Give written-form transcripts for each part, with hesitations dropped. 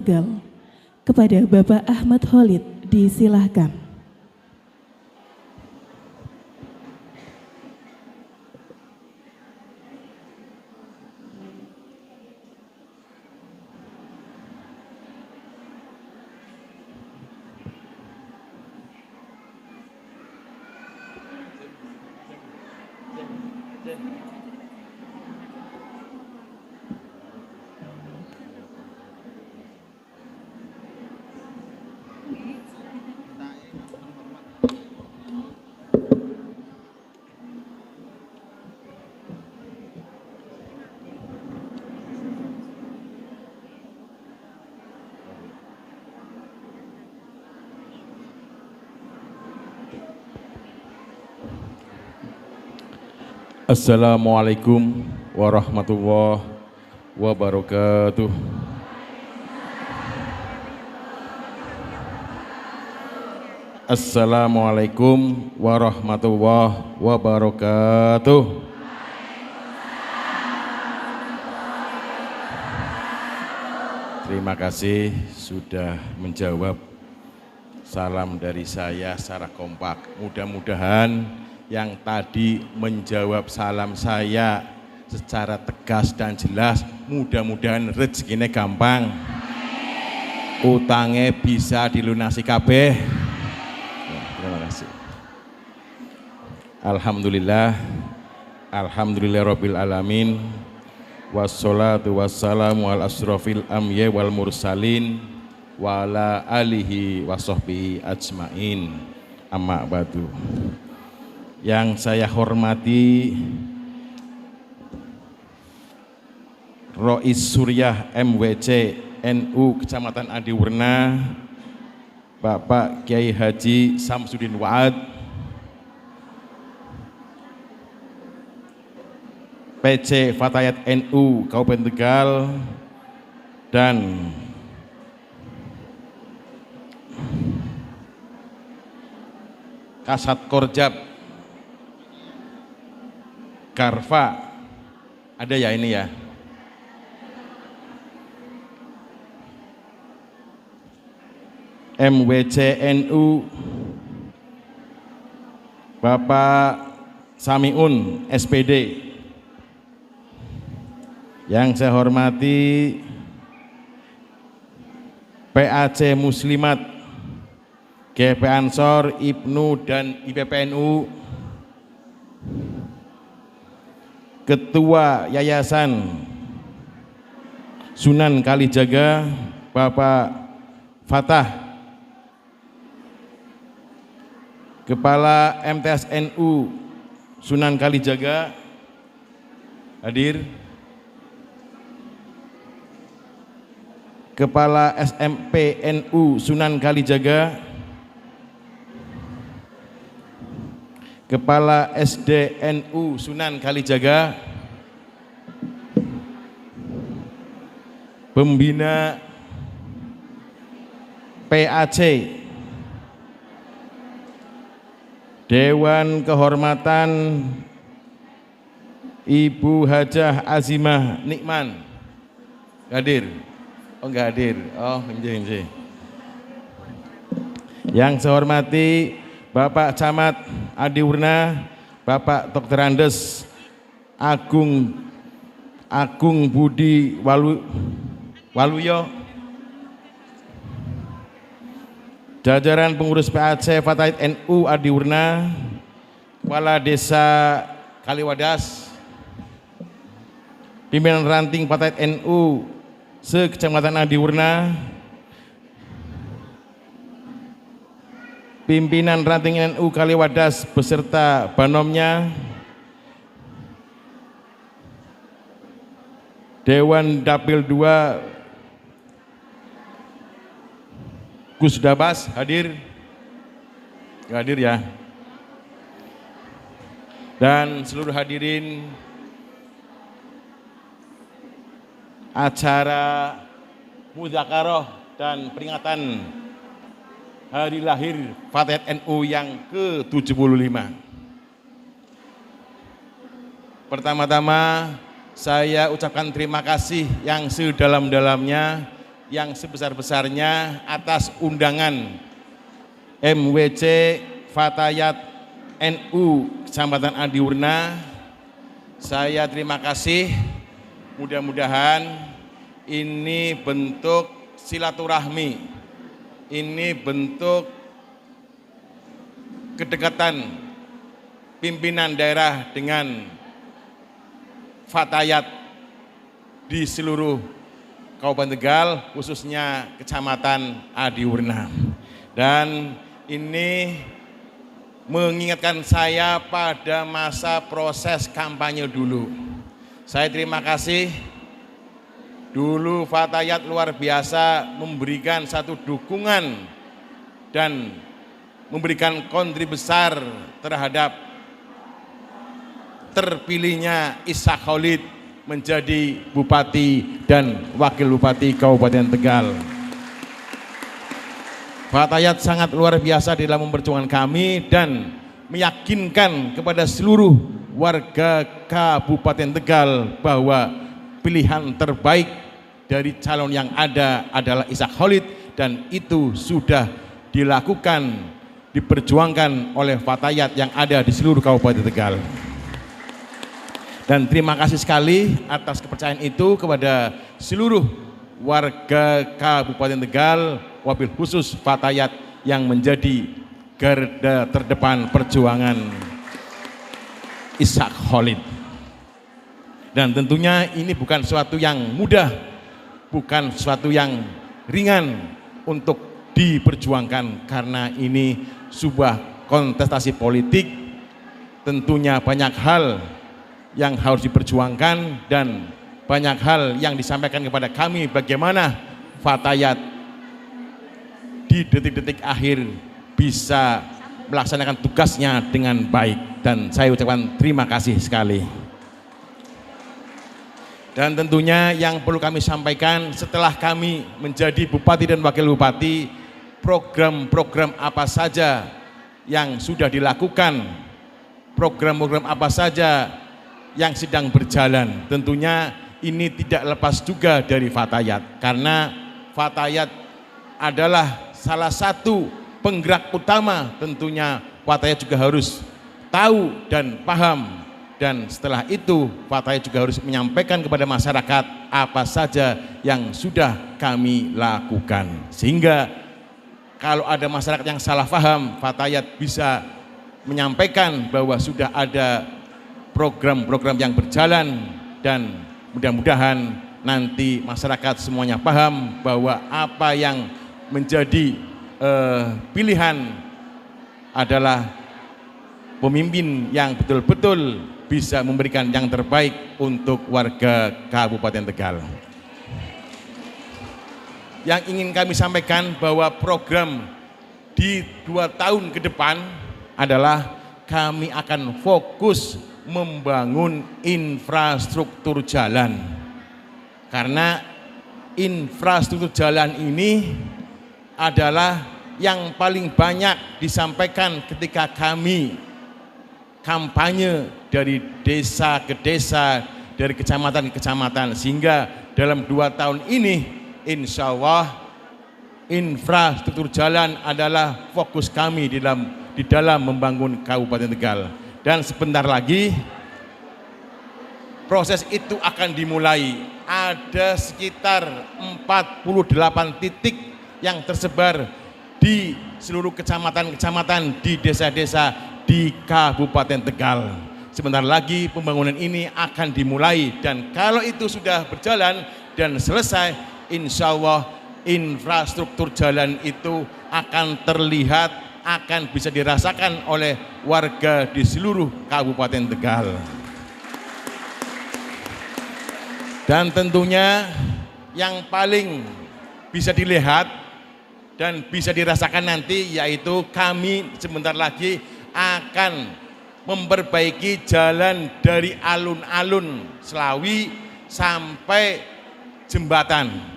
kepada Bapak Ahmad Khalid, disilahkan. Assalamualaikum warahmatullahi wabarakatuh. Assalamualaikum warahmatullahi wabarakatuh. Terima kasih sudah menjawab salam dari saya secara kompak. Mudah-mudahan yang tadi menjawab salam saya secara tegas dan jelas, mudah-mudahan rezekinya gampang, utangnya bisa dilunasi kabeh. Terima kasih. Alhamdulillah, alhamdulillahirabbil alamin, wassalatu wassalamu ala asrofil amya wal mursalin wa ala alihi wa sahbihi ajmain, amma ba'du. Yang saya hormati Rois Suryah MWC NU Kecamatan Adiwerna, Bapak Kiai Haji Samsudin Wa'ad, PC Fatayat NU Kabupaten Tegal, dan Kasat Korjab Karfa, ada ya ini ya. MWC NU Bapak Samiun SPD. Yang saya hormati PAC Muslimat, GP Ansor, IPNU dan IPPNU, Ketua Yayasan Sunan Kalijaga Bapak Fatah, Kepala MTS NU Sunan Kalijaga hadir, Kepala SMP NU Sunan Kalijaga, Kepala SD NU Sunan Kalijaga, Pembina PAC, Dewan Kehormatan Ibu Hajah Azimah Nikman hadir? Oh enggak hadir, oh enggak. Yang saya hormati Bapak Camat Adiwerna, Bapak Dr. Andes Agung Budi Waluyo, jajaran pengurus PAC Fatayat NU Adiwerna, Kepala Desa Kaliwadas, pimpinan ranting Fatayat NU se-Kecamatan Adiwerna, pimpinan ranting NU Kaliwadas beserta banomnya, Dewan Dapil 2 Gus Dabas hadir? Hadir ya. Dan seluruh hadirin acara Mudzakarah dan peringatan hari lahir Fatayat NU yang ke-75. Pertama-tama saya ucapkan terima kasih yang sedalam-dalamnya yang sebesar-besarnya atas undangan MWC Fatayat NU Kecamatan Adiwarna. Saya terima kasih, mudah-mudahan ini bentuk silaturahmi, ini bentuk kedekatan pimpinan daerah dengan Fatayat di seluruh Kabupaten Tegal, khususnya Kecamatan Adiwarna. Dan ini mengingatkan saya pada masa proses kampanye dulu. Saya terima kasih, dulu Fatayat luar biasa memberikan satu dukungan dan memberikan kontribusi besar terhadap terpilihnya Ishak Khalid menjadi Bupati dan Wakil Bupati Kabupaten Tegal. Fatayat sangat luar biasa dalam memperjuangkan kami dan meyakinkan kepada seluruh warga Kabupaten Tegal bahwa pilihan terbaik dari calon yang ada adalah Ishak Khalid, dan itu sudah dilakukan, diperjuangkan oleh Fatayat yang ada di seluruh Kabupaten Tegal. Dan terima kasih sekali atas kepercayaan itu kepada seluruh warga Kabupaten Tegal, wabil khusus Fatayat yang menjadi garda terdepan perjuangan Ishak Khalid. Dan tentunya ini bukan sesuatu yang mudah, bukan sesuatu yang ringan untuk diperjuangkan, karena ini sebuah kontestasi politik. Tentunya banyak hal yang harus diperjuangkan dan banyak hal yang disampaikan kepada kami bagaimana Fatayat di detik-detik akhir bisa melaksanakan tugasnya dengan baik, dan saya ucapkan terima kasih sekali. Dan tentunya yang perlu kami sampaikan, setelah kami menjadi Bupati dan Wakil Bupati, program-program apa saja yang sudah dilakukan, program-program apa saja yang sedang berjalan, tentunya ini tidak lepas juga dari Fatayat, karena Fatayat adalah salah satu penggerak utama. Tentunya Fatayat juga harus tahu dan paham, dan setelah itu Fatayat juga harus menyampaikan kepada masyarakat apa saja yang sudah kami lakukan, sehingga kalau ada masyarakat yang salah paham, Fatayat bisa menyampaikan bahwa sudah ada program-program yang berjalan, dan mudah-mudahan nanti masyarakat semuanya paham bahwa apa yang menjadi pilihan adalah pemimpin yang betul-betul bisa memberikan yang terbaik untuk warga Kabupaten Tegal. Yang ingin kami sampaikan bahwa program di 2 tahun ke depan adalah kami akan fokus membangun infrastruktur jalan, karena infrastruktur jalan ini adalah yang paling banyak disampaikan ketika kami kampanye dari desa ke desa, dari kecamatan ke kecamatan, sehingga dalam 2 tahun ini insya Allah infrastruktur jalan adalah fokus kami di dalam membangun Kabupaten Tegal. Dan sebentar lagi proses itu akan dimulai. Ada sekitar 48 titik yang tersebar di seluruh kecamatan-kecamatan, di desa-desa di Kabupaten Tegal. Sebentar lagi pembangunan ini akan dimulai, dan kalau itu sudah berjalan dan selesai, insya Allah infrastruktur jalan itu akan terlihat, akan bisa dirasakan oleh warga di seluruh Kabupaten Tegal. Dan tentunya yang paling bisa dilihat dan bisa dirasakan nanti, yaitu kami sebentar lagi akan memperbaiki jalan dari alun-alun Selawi sampai jembatan.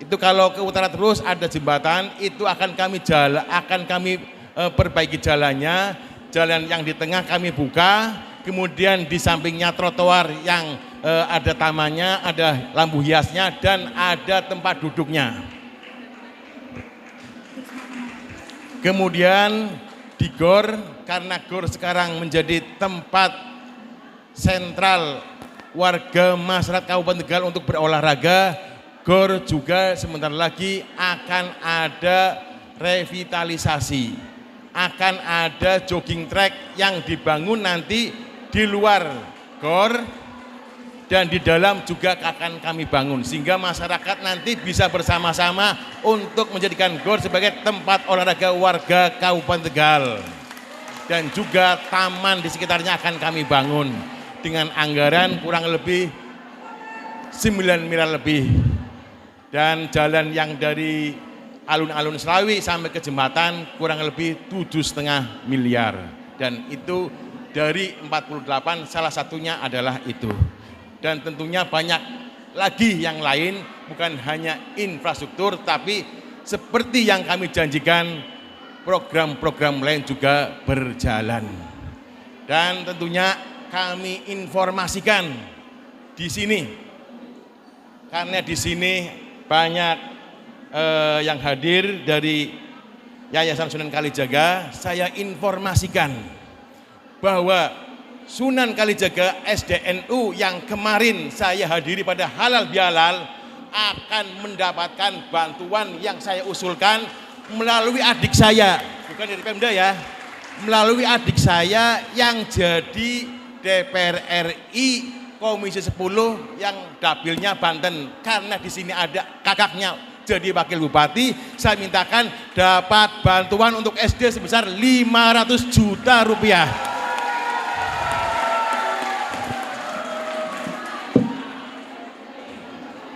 Itu kalau ke utara terus ada jembatan, itu akan kami perbaiki jalannya. Jalan yang di tengah kami buka, kemudian di sampingnya trotoar yang ada tamannya, ada lampu hiasnya, dan ada tempat duduknya. Kemudian di GOR, karena GOR sekarang menjadi tempat sentral warga masyarakat Kabupaten Tegal untuk berolahraga, GOR juga sebentar lagi akan ada revitalisasi, akan ada jogging track yang dibangun nanti di luar GOR dan di dalam juga akan kami bangun, sehingga masyarakat nanti bisa bersama-sama untuk menjadikan GOR sebagai tempat olahraga warga Kabupaten Tegal. Dan juga taman di sekitarnya akan kami bangun dengan anggaran kurang lebih 9 miliar lebih. Dan jalan yang dari alun-alun Selawi sampai ke jembatan kurang lebih 7,5 miliar. Dan itu dari 48 salah satunya adalah itu. Dan tentunya banyak lagi yang lain, bukan hanya infrastruktur, tapi seperti yang kami janjikan, program-program lain juga berjalan. Dan tentunya kami informasikan di sini, karena di sini banyak yang hadir dari Yayasan Sunan Kalijaga, saya informasikan bahwa Sunan Kalijaga SDNU yang kemarin saya hadiri pada halal bihalal akan mendapatkan bantuan yang saya usulkan melalui adik saya, bukan dari Pemda ya, melalui adik saya yang jadi DPR RI Komisi 10 yang dapilnya Banten. Karena di sini ada kakaknya jadi wakil bupati, saya mintakan dapat bantuan untuk SD sebesar 500 juta rupiah.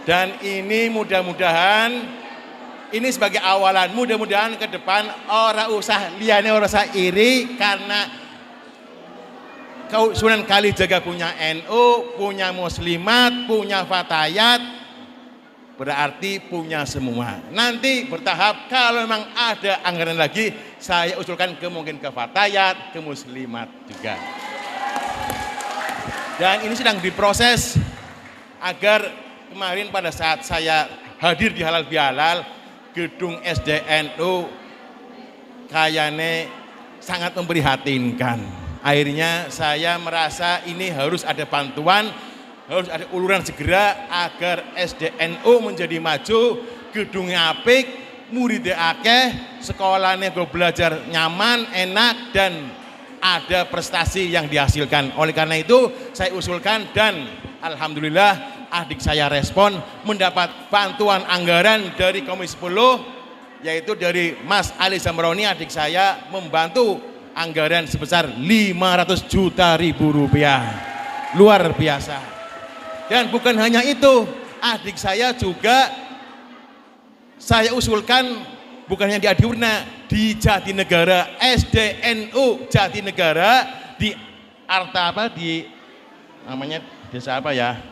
Dan ini mudah-mudahan ini sebagai awalan, mudah-mudahan ke depan orang usah liane, orang usah iri, karena Sunan Kalijaga punya NU, punya muslimat, punya fatayat, berarti punya semua. Nanti bertahap, kalau memang ada anggaran lagi, saya usulkan mungkin ke fatayat, ke muslimat juga. Dan ini sedang diproses agar kemarin pada saat saya hadir di halal bihalal, gedung SDNU kayaknya sangat memprihatinkan. Akhirnya saya merasa ini harus ada bantuan, harus ada uluran segera agar SDNU menjadi maju, gedungnya apik, muridnya akeh, sekolahnya gue belajar nyaman, enak, dan ada prestasi yang dihasilkan. Oleh karena itu saya usulkan, dan alhamdulillah adik saya respon mendapat bantuan anggaran dari Komisi 10, yaitu dari Mas Ali Zamroni, adik saya, membantu anggaran sebesar 500 juta rupiah. Luar biasa. Dan bukan hanya itu, adik saya juga saya usulkan bukan hanya di Adiwarna, di Jatinegara, SDNU Jatinegara, di Arta apa, di namanya desa apa ya?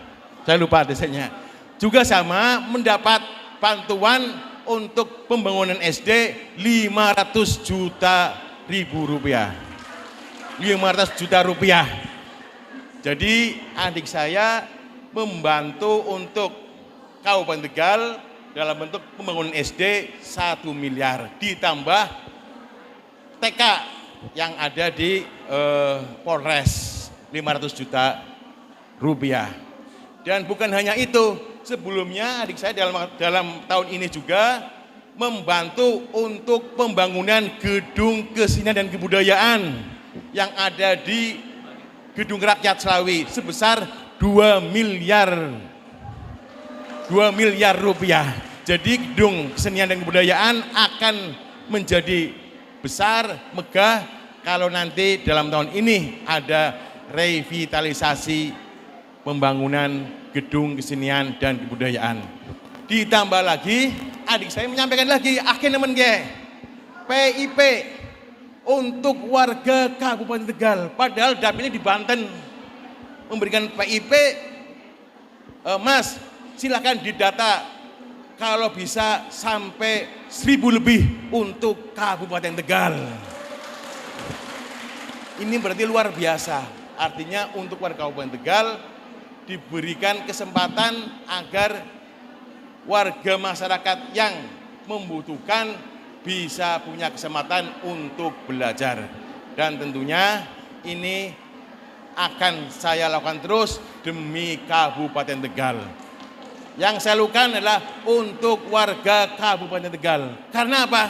Saya lupa desanya. Juga sama mendapat bantuan untuk pembangunan SD 500 juta rupiah. 500 juta rupiah. Jadi adik saya membantu untuk Kabupaten Tegal dalam bentuk pembangunan SD 1 miliar. Ditambah TK yang ada di Polres 500 juta rupiah. Dan bukan hanya itu, sebelumnya adik saya dalam tahun ini juga membantu untuk pembangunan gedung kesenian dan kebudayaan yang ada di Gedung Rakyat Selawi sebesar 2 miliar rupiah. Jadi gedung kesenian dan kebudayaan akan menjadi besar, megah kalau nanti dalam tahun ini ada revitalisasi pembangunan gedung kesenian dan kebudayaan. Ditambah lagi, adik saya menyampaikan lagi, akhirnya PIP untuk warga Kabupaten Tegal. Padahal dapilnya di Banten memberikan PIP, Mas silakan didata kalau bisa sampai 1.000 lebih untuk Kabupaten Tegal. Ini berarti luar biasa. Artinya untuk warga Kabupaten Tegal diberikan kesempatan agar warga masyarakat yang membutuhkan bisa punya kesempatan untuk belajar. Dan tentunya ini akan saya lakukan terus demi Kabupaten Tegal. Yang saya lakukan adalah untuk warga Kabupaten Tegal. Karena apa?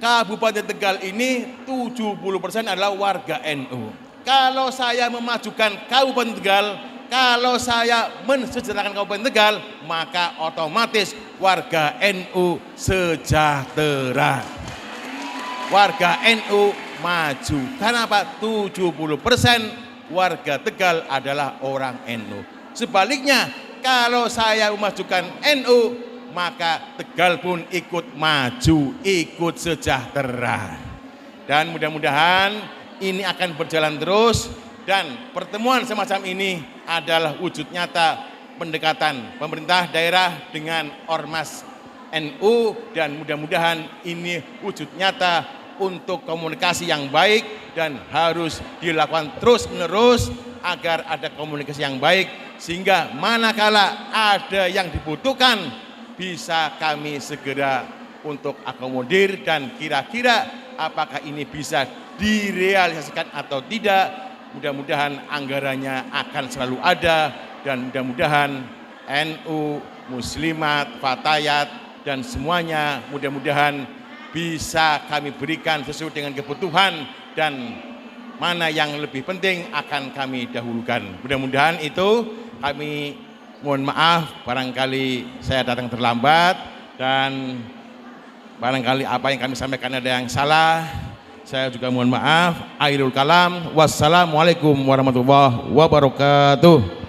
Kabupaten Tegal ini 70% adalah warga NU. Kalau saya memajukan Kabupaten Tegal, kalau saya mensejahterakan Kabupaten Tegal, maka otomatis warga NU sejahtera. Warga NU maju. Karena apa? 70% warga Tegal adalah orang NU. Sebaliknya, kalau saya memajukan NU, maka Tegal pun ikut maju, ikut sejahtera. Dan mudah-mudahan ini akan berjalan terus, dan pertemuan semacam ini adalah wujud nyata pendekatan pemerintah daerah dengan ormas NU, dan mudah-mudahan ini wujud nyata untuk komunikasi yang baik dan harus dilakukan terus-menerus agar ada komunikasi yang baik, sehingga manakala ada yang dibutuhkan bisa kami segera untuk akomodir, dan kira-kira apakah ini bisa direalisasikan atau tidak. Mudah-mudahan anggarannya akan selalu ada, dan mudah-mudahan NU, Muslimat, Fatayat, dan semuanya mudah-mudahan bisa kami berikan sesuai dengan kebutuhan, dan mana yang lebih penting akan kami dahulukan. Mudah-mudahan itu. Kami mohon maaf barangkali saya datang terlambat, dan barangkali apa yang kami sampaikan ada yang salah. Saya juga mohon maaf. Akhirul kalam. Wassalamualaikum warahmatullahi wabarakatuh.